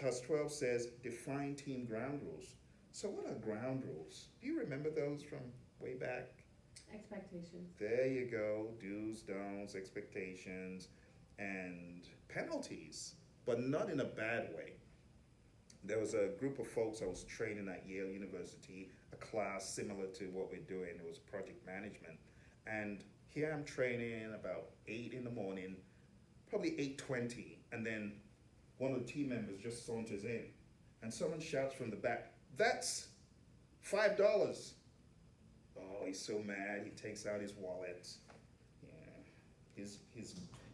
Task 12 says define team ground rules. So, what are ground rules? Do you remember those from way back? Expectations. There you go, do's, don'ts, expectations, and penalties, but not in a bad way. There was a group of folks I was training at Yale University, a class similar to what we're doing. It was project management. And here I'm training about 8 in the morning, probably 8:20, and then one of the team members just saunters in, and someone shouts from the back, "That's $5." Oh, he's so mad. He takes out his wallet. Yeah, he's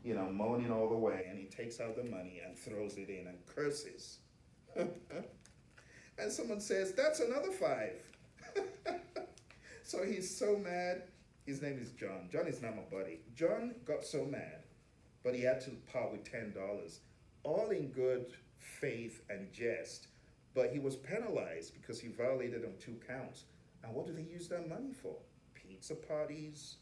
moaning all the way, and he takes out the money and throws it in and curses. And someone says, "That's another 5." So he's so mad. His name is John. John is not my buddy. John got so mad, but he had to part with $10, all in good faith and jest. But he was penalized because he violated on 2 counts. And what do they use that money for? Pizza parties,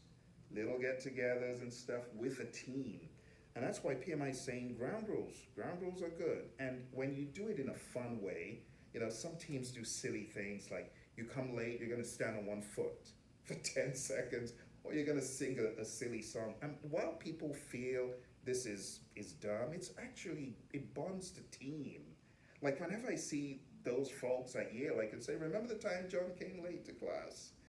little get-togethers and stuff with a team. And that's why PMI is saying ground rules. Ground rules are good. And when you do it in a fun way, some teams do silly things like you come late, you're going to stand on one foot for 10 seconds, or you're going to sing a silly song. And while people feel this is dumb, it bonds the team. Like whenever I see those folks at Yale, I can say, "Remember the time John came late to class?"